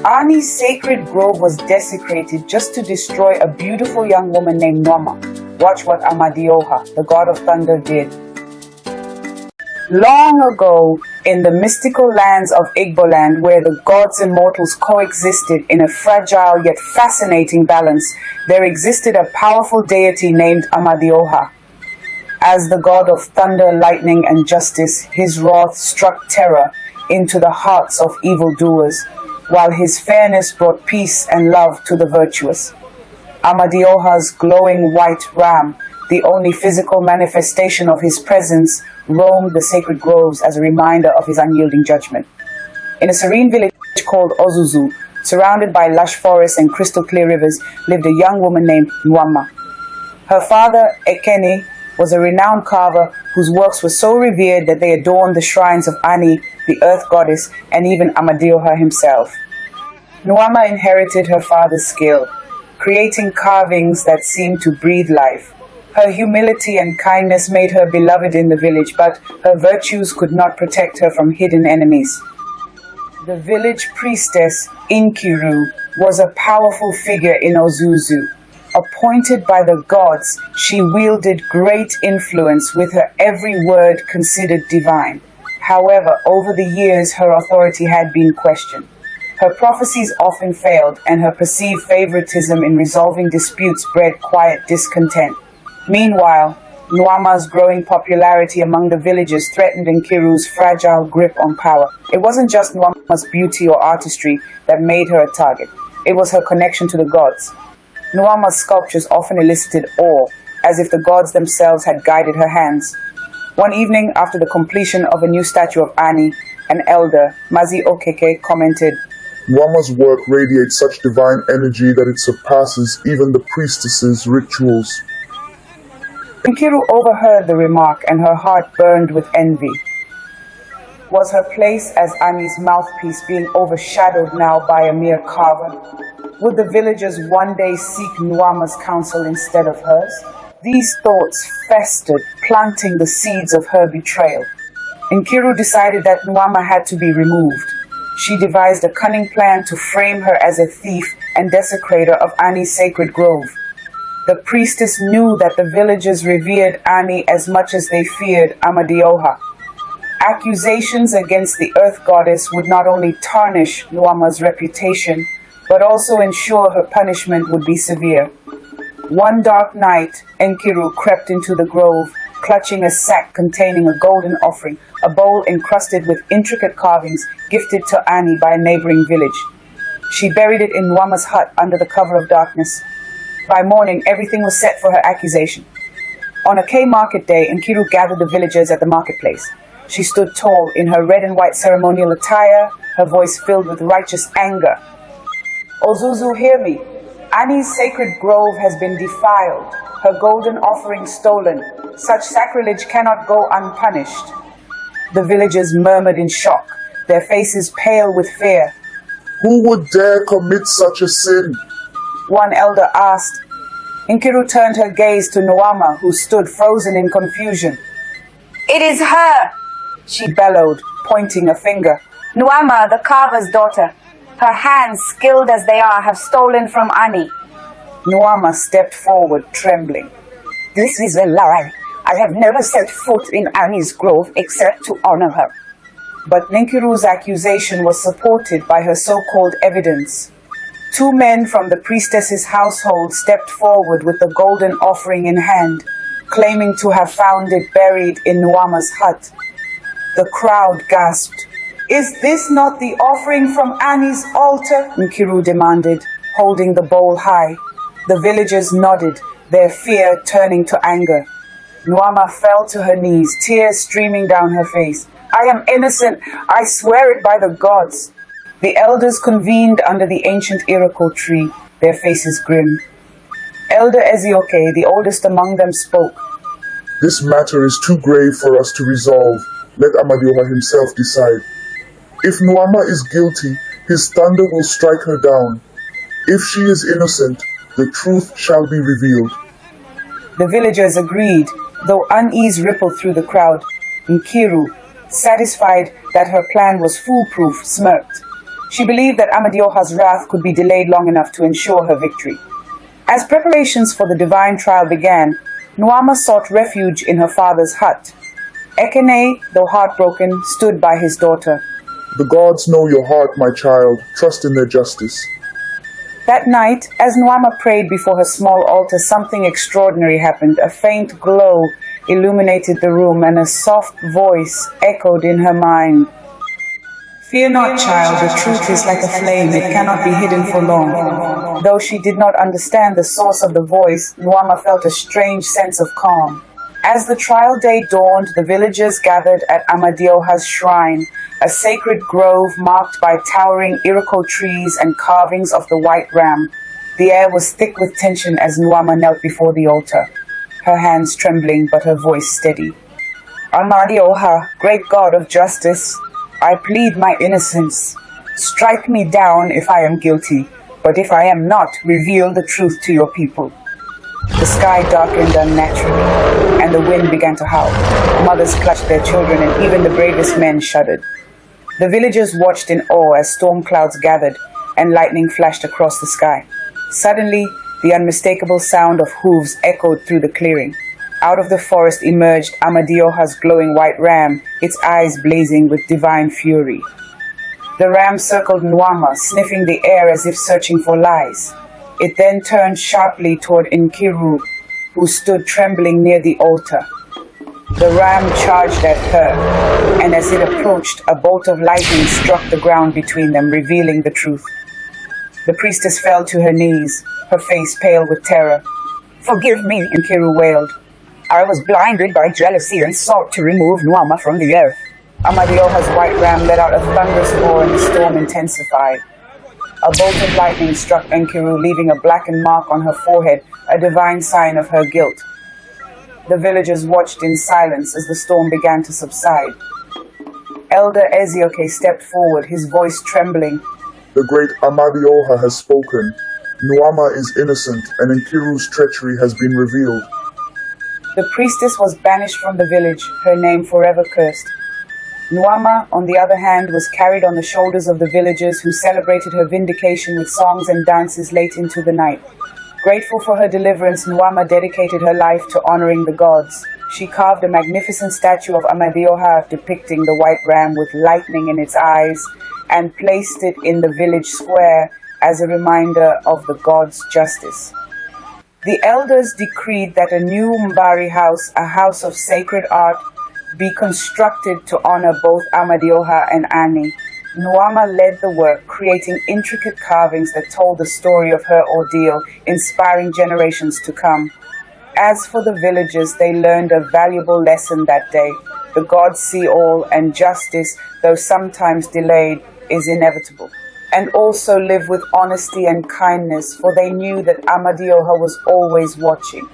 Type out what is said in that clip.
Ani's sacred grove was desecrated just to destroy a beautiful young woman named Nwamma. Watch what Amadioha, the god of thunder, did. Long ago, in the mystical lands of Igboland, where the gods and mortals coexisted in a fragile yet fascinating balance, there existed a powerful deity named Amadioha. As the god of thunder, lightning, and justice, his wrath struck terror into the hearts of evildoers, while his fairness brought peace and love to the virtuous. Amadioha's glowing white ram, the only physical manifestation of his presence, roamed the sacred groves as a reminder of his unyielding judgment. In a serene village called Ozuzu, surrounded by lush forests and crystal clear rivers, lived a young woman named Nwamma. Her father, Ekene, was a renowned carver whose works were so revered that they adorned the shrines of Ani, the earth goddess, and even Amadioha himself. Nwamma inherited her father's skill, creating carvings that seemed to breathe life. Her humility and kindness made her beloved in the village, but her virtues could not protect her from hidden enemies. The village priestess, Nkiru, was a powerful figure in Ozuzu. Appointed by the gods, she wielded great influence, with her every word considered divine. However, over the years, her authority had been questioned. Her prophecies often failed, and her perceived favoritism in resolving disputes bred quiet discontent. Meanwhile, Nwamma's growing popularity among the villagers threatened Nkiru's fragile grip on power. It wasn't just Nwamma's beauty or artistry that made her a target. It was her connection to the gods. Nwamma's sculptures often elicited awe, as if the gods themselves had guided her hands. One evening, after the completion of a new statue of Ani, an elder, Mazi Okeke, commented, "Nwamma's work radiates such divine energy that it surpasses even the priestess's rituals." Nkiru overheard the remark, and her heart burned with envy. Was her place as Ani's mouthpiece being overshadowed now by a mere carver? Would the villagers one day seek Nwamma's counsel instead of hers? These thoughts festered, planting the seeds of her betrayal. Nkiru decided that Nwamma had to be removed. She devised a cunning plan to frame her as a thief and desecrator of Ani's sacred grove. The priestess knew that the villagers revered Ani as much as they feared Amadioha. Accusations against the earth goddess would not only tarnish Nwamma's reputation, but also ensure her punishment would be severe. One dark night, Nkiru crept into the grove, clutching a sack containing a golden offering, a bowl encrusted with intricate carvings gifted to Ani by a neighboring village. She buried it in Nwamma's hut under the cover of darkness. By morning, everything was set for her accusation. On a K market day, Nkiru gathered the villagers at the marketplace. She stood tall in her red and white ceremonial attire, her voice filled with righteous anger. "Ozuzu, hear me. Ani's sacred grove has been defiled, her golden offering stolen. Such sacrilege cannot go unpunished." The villagers murmured in shock, their faces pale with fear. "Who would dare commit such a sin?" one elder asked. Nkiru turned her gaze to Nwamma, who stood frozen in confusion. "It is her!" she bellowed, pointing a finger. "Nwamma, the carver's daughter. Her hands, skilled as they are, have stolen from Ani." Nwamma stepped forward, trembling. "This is a lie. I have never set foot in Ani's grove except to honor her." But Nkiru's accusation was supported by her so-called evidence. Two men from the priestess's household stepped forward with the golden offering in hand, claiming to have found it buried in Nwamma's hut. The crowd gasped. "Is this not the offering from Ani's altar?" Nkiru demanded, holding the bowl high. The villagers nodded, their fear turning to anger. Nwamma fell to her knees, tears streaming down her face. "I am innocent. I swear it by the gods." The elders convened under the ancient Iroko tree, their faces grim. Elder Ezioke, the oldest among them, spoke. "This matter is too grave for us to resolve. Let Amadioha himself decide. If Nwamma is guilty, his thunder will strike her down. If she is innocent, the truth shall be revealed." The villagers agreed, though unease rippled through the crowd. Nkiru, satisfied that her plan was foolproof, smirked. She believed that Amadioha's wrath could be delayed long enough to ensure her victory. As preparations for the divine trial began, Nwamma sought refuge in her father's hut. Ekene, though heartbroken, stood by his daughter. The gods know your heart, my child. Trust in their justice. That night, as Nwamma prayed before her small altar, something extraordinary happened. A faint glow illuminated the room, and a soft voice echoed in her mind. Fear not, child, the truth is like a flame, it cannot be hidden for long. Though she did not understand the source of the voice, Nwamma felt a strange sense of calm. As the trial day dawned, the villagers gathered at Amadioha's shrine, a sacred grove marked by towering Iroko trees and carvings of the white ram. The air was thick with tension as Nwamma knelt before the altar, her hands trembling but her voice steady. Amadioha, great God of justice, I plead my innocence. Strike me down if I am guilty, but if I am not, reveal the truth to your people. The sky darkened unnaturally, and the wind began to howl. Mothers clutched their children, and even the bravest men shuddered. The villagers watched in awe as storm clouds gathered and lightning flashed across the sky. Suddenly, the unmistakable sound of hooves echoed through the clearing. Out of the forest emerged Amadioha's glowing white ram, its eyes blazing with divine fury. The ram circled Nwamma, sniffing the air as if searching for lies. It then turned sharply toward Nkiru, who stood trembling near the altar. The ram charged at her, and as it approached, a bolt of lightning struck the ground between them, revealing the truth. The priestess fell to her knees, her face pale with terror. Forgive me, Nkiru wailed. I was blinded by jealousy and sought to remove Nwamma from the earth. Amadioha's white ram let out a thunderous roar and the storm intensified. A bolt of lightning struck Nkiru, leaving a blackened mark on her forehead, a divine sign of her guilt. The villagers watched in silence as the storm began to subside. Elder Ezioke stepped forward, his voice trembling. The great Amadioha has spoken. Nwamma is innocent, and Nkiru's treachery has been revealed. The priestess was banished from the village, her name forever cursed. Nwamma, on the other hand, was carried on the shoulders of the villagers who celebrated her vindication with songs and dances late into the night. Grateful for her deliverance, Nwamma dedicated her life to honoring the gods. She carved a magnificent statue of Amadioha depicting the white ram with lightning in its eyes and placed it in the village square as a reminder of the gods' justice. The elders decreed that a new Mbari house, a house of sacred art, be constructed to honor both Amadioha and Ani. Nwamma led the work, creating intricate carvings that told the story of her ordeal, inspiring generations to come. As for the villagers, they learned a valuable lesson that day. The gods see all, and justice, though sometimes delayed, is inevitable. And also live with honesty and kindness, for they knew that Amadioha was always watching.